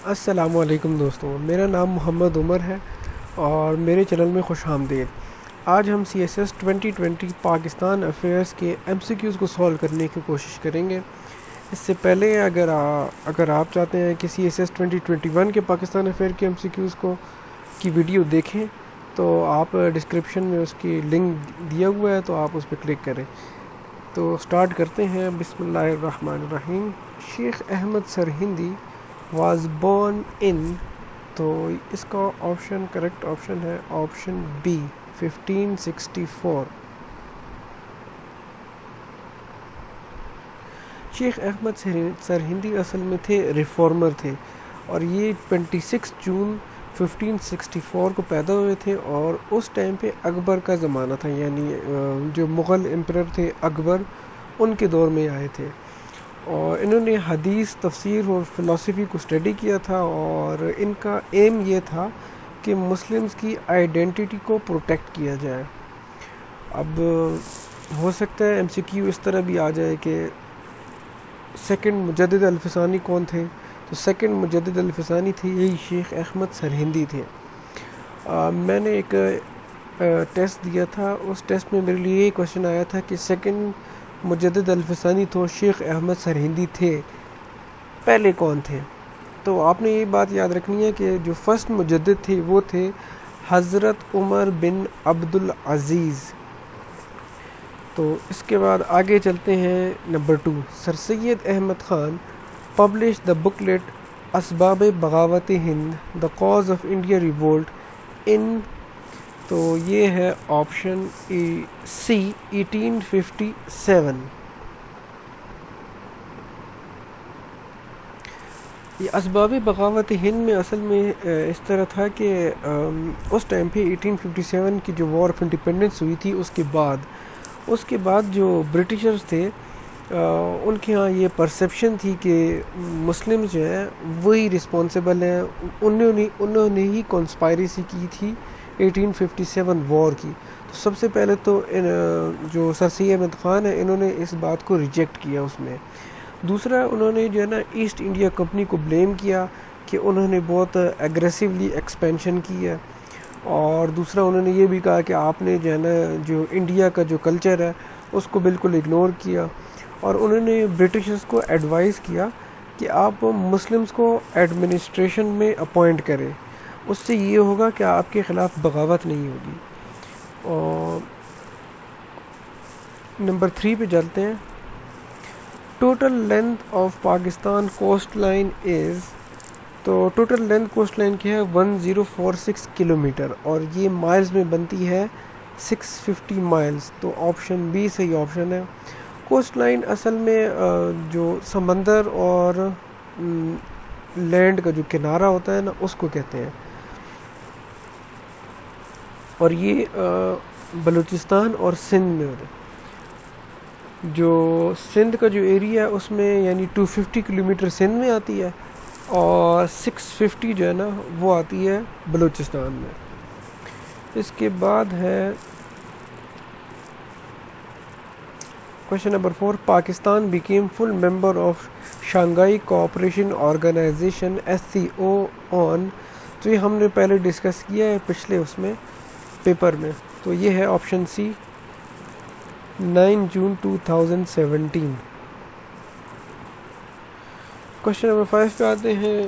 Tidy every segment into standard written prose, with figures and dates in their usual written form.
السلام علیکم دوستوں، میرا نام محمد عمر ہے اور میرے چینل میں خوش آمدید۔ آج ہم CSS 2020 پاکستان افیئرس کے MCQs کو سولو کرنے کی کوشش کریں گے۔ اس سے پہلے اگر آپ چاہتے ہیں کہ CSS 2021 کے پاکستان افیئر کے MCQs کی ویڈیو دیکھیں تو آپ ڈسکرپشن میں اس کی لنک دیا ہوا ہے، تو آپ اس پہ کلک کریں۔ تو سٹارٹ کرتے ہیں۔ بسم اللہ الرحمن الرحیم۔ شیخ Ahmad Sirhindi was born in، تو اس کا کریکٹ آپشن ہے آپشن بی 1564۔ شیخ احمد سرہندی اصل میں تھے ریفارمر تھے، اور یہ 26 جون 1564 کو پیدا ہوئے تھے، اور اس ٹائم پہ اکبر کا زمانہ تھا، یعنی جو مغل امپرر تھے اکبر، ان کے دور میں آئے تھے۔ اور انہوں نے حدیث، تفسیر اور فلسفی کو اسٹڈی کیا تھا، اور ان کا ایم یہ تھا کہ مسلمز کی آئیڈینٹی کو پروٹیکٹ کیا جائے۔ اب ہو سکتا ہے MCQ اس طرح بھی آ جائے کہ سیکنڈ مجدد الفسانی کون تھے، تو سیکنڈ مجدد الفسانی تھے یہی شیخ احمد سرہندی تھے۔ میں نے ایک ٹیسٹ دیا تھا، اس ٹیسٹ میں میرے لیے یہ کوشچن آیا تھا کہ سیکنڈ مجدد الفسانی تو شیخ احمد سرہندی تھے، پہلے کون تھے؟ تو آپ نے یہ بات یاد رکھنی ہے کہ جو فرسٹ مجدد تھے وہ تھے حضرت عمر بن عبدالعزیز۔ تو اس کے بعد آگے چلتے ہیں۔ Number 2، sir Syed Ahmad Khan publish the booklet Asbab Baghawat Hind, the cause of India revolt in, تو یہ ہے آپشن سی 1857۔ یہ اسباب بغاوت ہند میں اصل میں اس طرح تھا کہ اس ٹائم پہ 1857 کی جو وار آف انڈیپینڈنس ہوئی تھی، اس کے بعد جو برٹشرز تھے ان کے ہاں یہ پرسیپشن تھی کہ مسلم جو ہیں وہی رسپانسیبل ہیں، انہوں نے ہی کنسپائریسی کی تھی 1857 وار کی۔ تو سب سے پہلے تو جو سر سید احمد خان ہیں انہوں نے اس بات کو ریجیکٹ کیا اس میں۔ دوسرا، انہوں نے جو ہے نا ایسٹ انڈیا کمپنی کو بلیم کیا کہ انہوں نے بہت ایگریسولی ایکسپینشن کی ہے، اور دوسرا انہوں نے یہ بھی کہا کہ آپ نے جو ہے نا جو انڈیا کا جو کلچر ہے اس کو بالکل اگنور کیا، اور انہوں نے برٹشرز کو ایڈوائز کیا کہ آپ مسلمز کو ایڈمنسٹریشن میں اپوائنٹ کریں، اس سے یہ ہوگا کہ آپ کے خلاف بغاوت نہیں ہوگی۔ اور نمبر 3 پہ چلتے ہیں۔ Total length of Pakistan coast line is, تو ٹوٹل لینتھ کوسٹ لائن کی ہے 1046 کلومیٹر، اور یہ مائلز میں بنتی ہے 650 مائلز، تو آپشن بی صحیح آپشن ہے۔ کوسٹ لائن اصل میں جو سمندر اور لینڈ کا جو کنارہ ہوتا ہے نا اس کو کہتے ہیں، اور یہ بلوچستان اور سندھ میں ہوتا ہے۔ جو سندھ کا جو ایریا ہے اس میں یعنی 250 کلومیٹر سندھ میں آتی ہے، اور 650 جو ہے نا وہ آتی ہے بلوچستان میں۔ اس کے بعد ہے question number 4، Pakistan became full member of Shanghai cooperation organization SCO on, تو یہ ہم نے پہلے ڈسکس کیا ہے پچھلے اس میں پیپر میں، تو یہ ہے آپشن سی 9 جون 2017۔ کوشچن نمبر 5 پہ آتے ہیں۔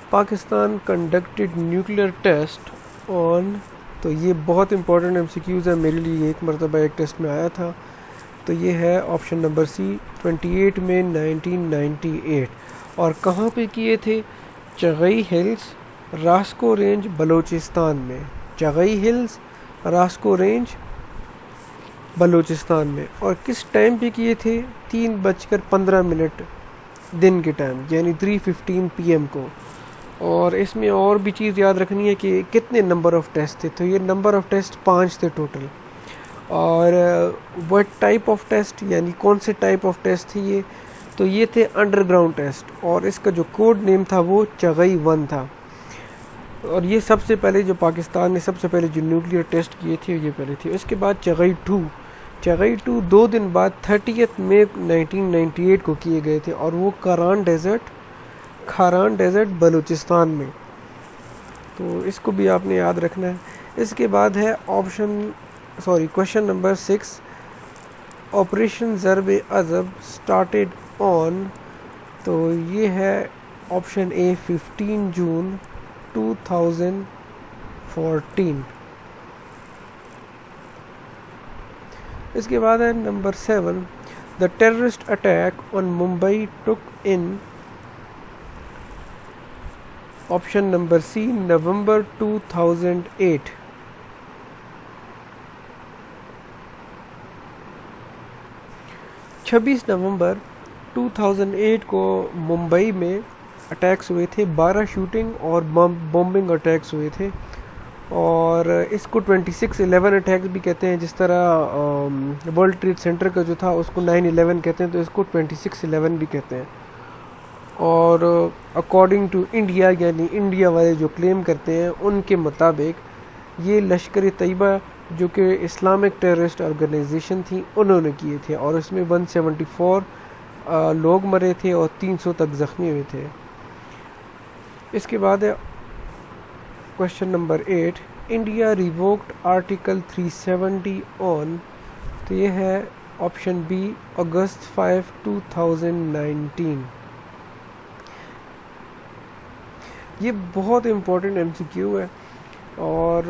Pakistan conducted nuclear test on, تو یہ بہت امپورٹنٹ MCQs ہے، میرے لیے ایک مرتبہ ایک ٹیسٹ میں آیا تھا، تو یہ ہے آپشن نمبر سی 28 میں 1998۔ اور کہاں پہ کیے تھے؟ چغئی ہلز، راسکو رینج، بلوچستان میں۔ چغئی ہلز، راسکو رینج، بلوچستان میں۔ اور کس ٹائم پہ کیے تھے؟ 3:15 دن کے ٹائم، یعنی 3:15 PM کو۔ اور اس میں اور بھی چیز یاد رکھنی ہے کہ کتنے نمبر آف ٹیسٹ تھے، تو یہ نمبر آف ٹیسٹ 5 تھے ٹوٹل۔ اور وٹ ٹائپ آف ٹیسٹ، یعنی کون سے ٹائپ آف ٹیسٹ تھے یہ، تو یہ تھے انڈر گراؤنڈ ٹیسٹ، اور اس کا جو کوڈ نیم تھا وہ چغئی 1 تھا۔ اور یہ سب سے پہلے جو پاکستان نے سب سے پہلے جو نیوکلیئر ٹیسٹ کیے تھے یہ پہلے تھے۔ اس کے بعد چغئی 2 2 دن بعد 30 مئی 1998 کو کیے گئے تھے، اور وہ کھاران ڈیزرٹ بلوچستان میں، تو اس کو بھی آپ نے یاد رکھنا ہے۔ اس کے بعد ہے question number 6، operation Zarb Azb سٹارٹیڈ آن، تو یہ ہے آپشن اے 15 جون 2014۔ اس کے بعد ہے number 7، the terrorist attack on Mumbai ٹک ان، option number C November 2008۔ 26 November 2008 کو ممبئی میں اٹیکس ہوئے تھے، 12 شوٹنگ اور بومبنگ اٹیکس ہوئے تھے، اور اس کو 26/11 اٹیکس بھی کہتے ہیں، جس طرح ورلڈ ٹریڈ سینٹر کا جو تھا اس کو 9/11 کہتے ہیں، تو اس کو 26/11 بھی کہتے ہیں۔ اور اکارڈنگ ٹو انڈیا، یعنی انڈیا والے جو کلیم کرتے ہیں ان کے مطابق یہ لشکر طیبہ جو کہ اسلامک ٹیررسٹ آرگنائزیشن تھی انہوں نے کیے تھے، اور اس میں 174 لوگ مرے تھے اور 300 تک زخمی ہوئے تھے۔ اس کے بعد ہے question number 8، India revoked article 370 آن، تو یہ ہے آپشن بی اگست 5 2019۔ یہ بہت امپورٹنٹ ایم سی کیو ہے، اور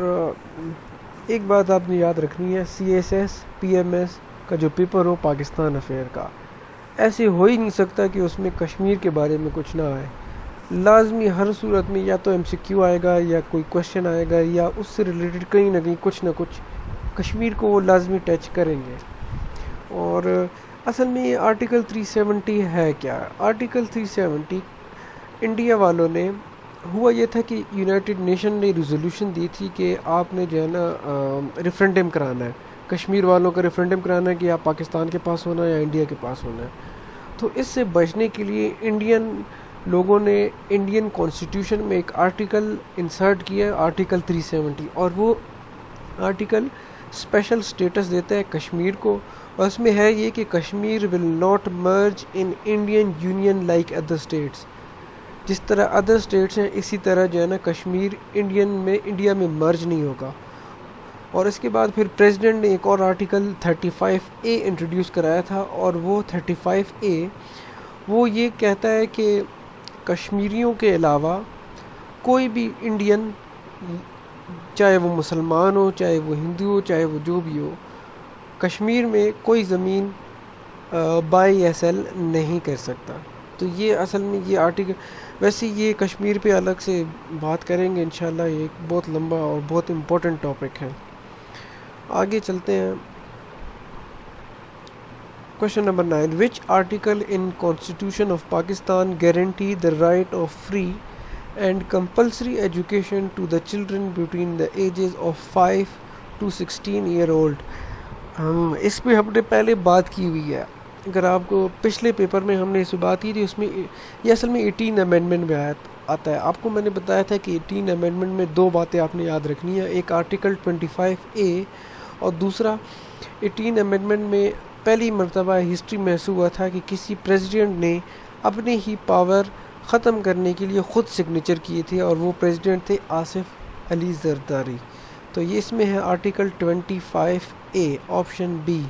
ایک بات آپ نے یاد رکھنی ہے، CSS PMS کا جو پیپر ہو پاکستان افیئر کا، ایسے ہو ہی نہیں سکتا کہ اس میں کشمیر کے بارے میں کچھ نہ آئے، لازمی ہر صورت میں یا تو ایم سی کیو آئے گا یا کوئی کویشچن آئے گا، یا اس سے ریلیٹڈ کہیں نہ کہیں کچھ نہ کچھ کشمیر کو وہ لازمی ٹچ کریں گے۔ اور اصل میں یہ آرٹیکل 370 ہے کیا؟ آرٹیکل 370 انڈیا والوں نے، ہوا یہ تھا کہ یونائٹڈ نیشن نے ریزولوشن دی تھی کہ آپ نے جو ہے نا ریفرینڈم کرانا ہے، کشمیر والوں کا ریفرینڈم کرانا ہے کہ آپ پاکستان کے پاس ہونا ہے یا انڈیا کے پاس ہونا ہے۔ تو اس سے بچنے کے لیے انڈین لوگوں نے انڈین کانسٹیٹیوشن میں ایک آرٹیکل انسرٹ کیا، آرٹیکل 370، اور وہ آرٹیکل اسپیشل سٹیٹس دیتا ہے کشمیر کو، اور اس میں ہے یہ کہ Kashmir will not merge in Indian union like other states, جس طرح ادر اسٹیٹس ہیں اسی طرح جو ہے نا کشمیر انڈیا میں مرج نہیں ہوگا۔ اور اس کے بعد پھر پریزیڈنٹ نے ایک اور آرٹیکل 35A انٹروڈیوس کرایا تھا، اور وہ 35A وہ یہ کہتا ہے کہ کشمیریوں کے علاوہ کوئی بھی انڈین، چاہے وہ مسلمان ہو، چاہے وہ ہندو ہو، چاہے وہ جو بھی ہو، کشمیر میں کوئی زمین بائی ایس ایل نہیں کر سکتا۔ تو یہ اصل میں یہ آرٹیکل، ویسے یہ کشمیر پہ الگ سے بات کریں گے انشاءاللہ، یہ ایک بہت لمبا اور بہت امپورٹنٹ ٹاپک ہے۔ آگے چلتے ہیں، question number 9، which article in constitution of Pakistan guarantee the right of free and compulsory education to the children between the ages of 5 to 16 year old. اس پہ ہم نے پہلے بات کی ہوئی ہے، اگر آپ کو پچھلے پیپر میں ہم نے اس پہ بات کی تھی، اس میں یہ اصل میں 18 امینڈمنٹ میں آتا ہے۔ آپ کو میں نے بتایا تھا کہ 18 امینڈمنٹ میں دو باتیں آپ نے یاد رکھنی ہے، ایک آرٹیکل 25A اور دوسرا 18 امینڈمنٹ میں پہلی مرتبہ ہسٹری میں ایسا ہوا تھا کہ کسی پریزیڈنٹ نے اپنی ہی پاور ختم کرنے کے لیے خود سگنیچر کیے تھے، اور وہ پریزیڈنٹ تھے آصف علی زرداری۔ تو یہ اس میں ہے article 25A، option B.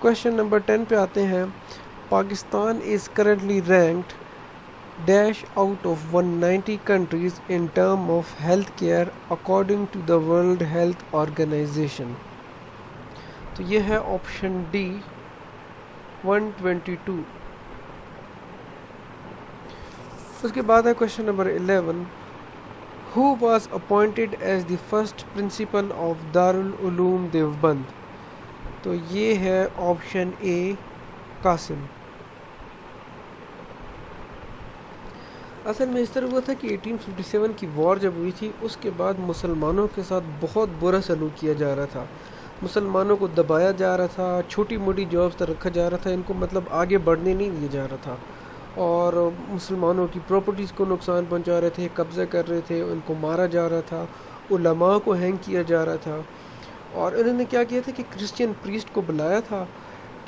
Question number 10 پہ آتے ہیں، Pakistan is currently ranked dash out of 190 countries in term of health care according to the world health organization. تو یہ ہے آپشن ڈی 122۔ اس کے بعد ہے question number 11، who was appointed as the first principle of Darul Uloom Deoband. تو یہ ہے آپشن اے قاسم۔ اصل میں اس طرح ہوا تھا کہ 1857 کی وار جب ہوئی تھی، اس کے بعد مسلمانوں کے ساتھ بہت برا سلوک کیا جا رہا تھا، مسلمانوں کو دبایا جا رہا تھا، چھوٹی موٹی جابس تک رکھا جا رہا تھا، ان کو مطلب آگے بڑھنے نہیں دیا جا رہا تھا، اور مسلمانوں کی پراپرٹیز کو نقصان پہنچا رہے تھے، قبضہ کر رہے تھے، ان کو مارا جا رہا تھا، علماء کو ہینگ کیا جا رہا تھا۔ اور انہوں نے کیا کیا تھا کہ کرسچین پریسٹ کو بلایا تھا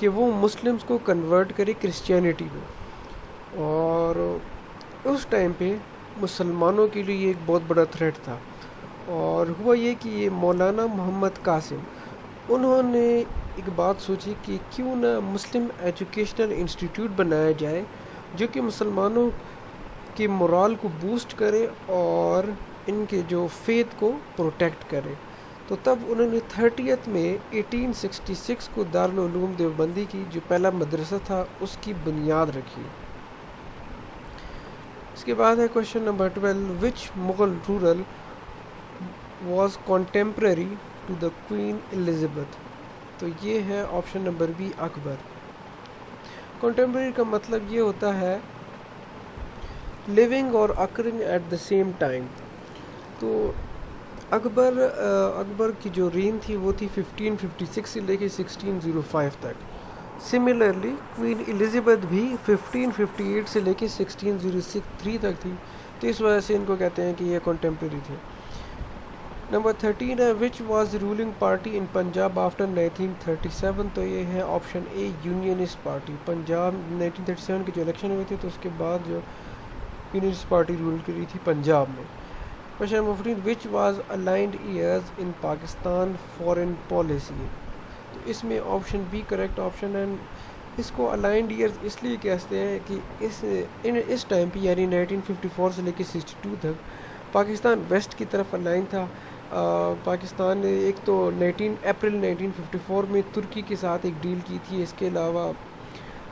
کہ وہ مسلمز کو کنورٹ کرے کرسچینٹی میں، اور اس ٹائم پہ مسلمانوں کے لیے یہ ایک بہت بڑا تھریٹ تھا۔ اور ہوا یہ کہ یہ مولانا محمد قاسم، انہوں نے ایک بات سوچی کہ کیوں نہ مسلم ایجوکیشنل انسٹیٹیوٹ بنایا جائے جو کہ مسلمانوں کے مورال کو بوسٹ کرے اور ان کے جو فیتھ کو پروٹیکٹ کرے۔ تو تب انہوں نے 30th میں 1866 کو دارالعلوم دیوبندی کی جو پہلا مدرسہ تھا اس کی بنیاد رکھی۔ اس کے بعد ہے question number 12، which Mughal ruler was contemporary to the queen Elizabeth? تو یہ ہے option number B, Akbar. Contemporary کا مطلب یہ ہوتا ہے living اور occurring at the same time۔ تو اکبر کی جو رین تھی وہ تھی 1556 سے لے کے 1605 تک۔ سملرلی کوئین الزبتھ بھی 1558 سے لے کے 1603 تک تھی، تو اس وجہ سے ان کو کہتے ہیں کہ یہ کنٹمپریری تھے۔ نمبر 13 ہے which was ruling party in Punjab after 1937؟ تو یہ ہے آپشن اے، یونینسٹ پارٹی۔ پنجاب 1937 کے جو الیکشن ہوئے تھے تو اس کے بعد جو یونینسٹ پارٹی رول کری تھی پنجاب میں۔ Question number 14، which was aligned years in Pakistan foreign policy? تو اس میں آپشن بی کریکٹ آپشن ہے۔ اس کو الائنڈ ایئرز اس لیے کہتے ہیں کہ اس ٹائم پہ یعنی 1954 سے لے کے 62 تک پاکستان ویسٹ کی طرف الائن تھا۔ پاکستان نے ایک تو 19 اپریل 1954 میں ترکی کے ساتھ ایک ڈیل کی تھی، اس کے علاوہ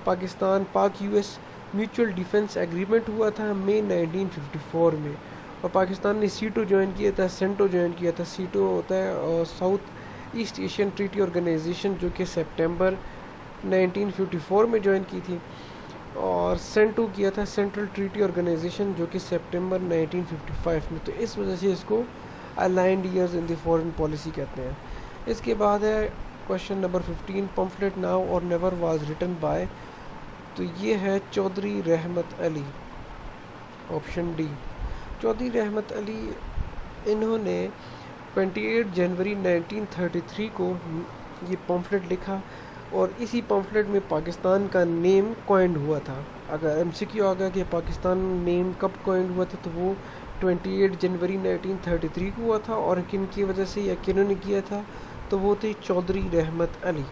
پاکستان پاک U S mutual defence agreement ہوا تھا مئی 1954 میں، اور پاکستان نے سیٹو جوائن کیا تھا، سینٹو جوائن کیا تھا۔ سیٹو ہوتا ہے south east Asian treaty organization جو کہ سپٹمبر 1954 میں جوائن کی تھی، اور سینٹو کیا تھا سینٹرل ٹریٹی آرگنائزیشن جو کہ سپٹمبر 1955 میں۔ تو اس وجہ سے اس کو aligned years in the foreign policy کہتے ہیں۔ اس کے بعد ہے کوشچن نمبر 15، پمفلٹ ناؤ اور نیور واز ریٹن بائی؟ تو یہ ہے چودھری رحمت علی، آپشن ڈی۔ چودھری رحمت علی انہوں نے 28 جنوری 1933 کو یہ پمفلٹ لکھا، اور اسی پمفلٹ میں پاکستان کا نیم کوائنڈ ہوا تھا۔ اگر ایم سی کیو آ گیا کہ پاکستان نیم کب کوائنڈ ہوا تھا تو وہ 28 جنوری 1933 کو ہوا تھا، اور کن کی وجہ سے یا کنہوں نے کیا تھا تو وہ تھے چودھری رحمت علی۔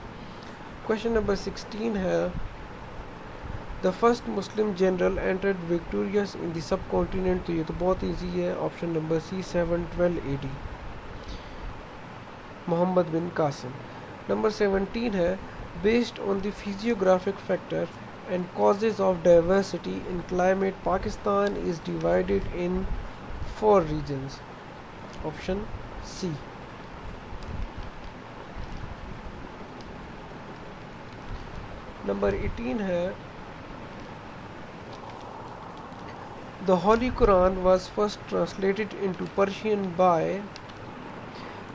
کوشچن نمبر 16 ہے the first Muslim general entered victorious in the subcontinent? تو یہ تو بہت ایزی ہے، option number C, 712 AD، Muhammad bin Qasim. Number 17 ہے based on the physiographic factor and causes of diversity in climate Pakistan is divided in 4 regions, option C. Number 18 ہے The Holy Quran was first translated into Persian by؟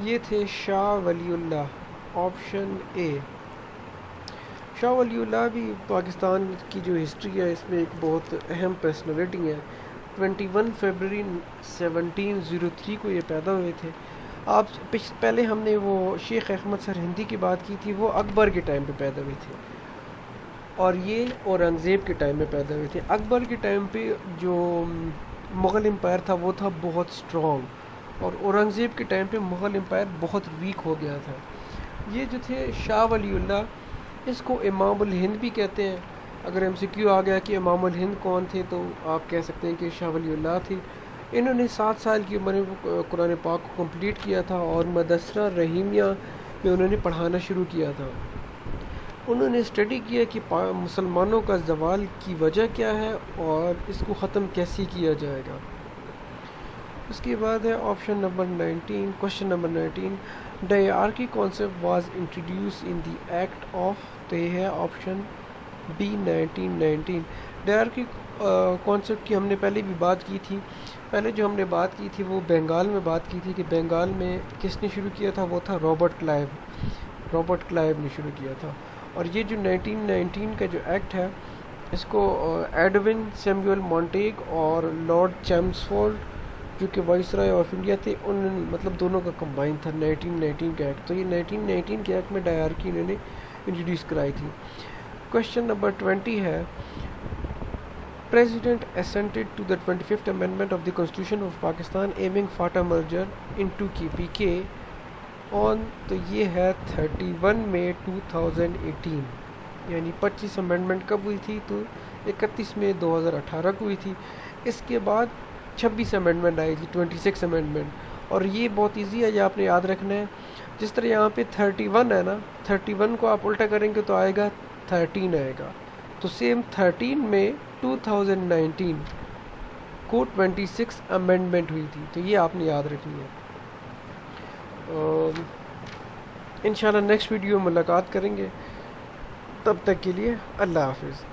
یہ تھے شاہ ولی اللہ، option اے۔ شاہ ولی اللہ بھی پاکستان کی جو history ہے اس میں ایک بہت اہم پرسنالٹی ہے۔ 21 فروری 1703 کو یہ پیدا ہوئے تھے۔ پہلے ہم نے وہ شیخ احمد سرہندی کی بات کی تھی، وہ اکبر کے ٹائم پہ پیدا ہوئے تھے، اور یہ اورنگزیب کے ٹائم میں پیدا ہوئے تھے۔ اکبر کے ٹائم پہ جو مغل امپائر تھا وہ تھا بہت سٹرونگ، اور اورنگزیب کے ٹائم پہ مغل امپائر بہت ویک ہو گیا تھا۔ یہ جو تھے شاہ ولی اللہ، اس کو امام الہند بھی کہتے ہیں۔ اگر ایم سی کیو آ گیا کہ امام الہند کون تھے تو آپ کہہ سکتے ہیں کہ شاہ ولی اللہ تھے۔ انہوں نے 7 سال کی عمر میں قرآن پاک کو کمپلیٹ کیا تھا، اور مدرسہ رحیمیہ میں انہوں نے پڑھانا شروع کیا تھا۔ انہوں نے اسٹڈی کیا کہ مسلمانوں کا زوال کی وجہ کیا ہے اور اس کو ختم کیسے کیا جائے گا۔ اس کے بعد ہے option number 19، question number 19، diarchy concept was introduced in the act of? تو یہ ہے آپشن بی، 1919۔ ڈائیارکی کانسیپٹ کی ہم نے پہلے بھی بات کی تھی۔ پہلے جو ہم نے بات کی تھی وہ بنگال میں بات کی تھی کہ بنگال میں کس نے شروع کیا تھا، وہ تھا رابرٹ کلائیو نے شروع کیا تھا۔ اور یہ جو 1919 کا جو ایکٹ ہے اس کو ایڈون سیموئل مونٹیگ اور لارڈ چیمسفورڈ جو کہ وائس رائے آف انڈیا تھے، ان مطلب دونوں کا کمبائن تھا 1919 کا ایکٹ۔ تو یہ 1919 کے ایکٹ میں ڈائیارکی انہوں نے انٹروڈیوس کرائی تھی. کوشچن نمبر 20 ہے President assented to the 25th Amendment of the Constitution of Pakistan aiming FATA merger into KPK on تو یہ ہے 31 مئی 2018. یعنی 25 امینڈمنٹ کب ہوئی تھی؟ تو 31 مئی 2018 کو ہوئی تھی. اس کے بعد 26 امینڈمنٹ آئی تھی, 26 امینڈمنٹ. اور یہ بہت ایزی ہے, یہ آپ نے یاد رکھنا ہے. جس طرح یہاں پہ 31 ہے نا, 31 کو آپ الٹا کریں گے تو آئے گا 13 آئے گا. تو سیم 13 میں 2019 کو 26 امینڈمنٹ ہوئی تھی. تو یہ آپ نے یاد رکھنی ہے. انشاءاللہ نیکسٹ ویڈیو میں ملاقات کریں گے. تب تک کے لیے اللہ حافظ.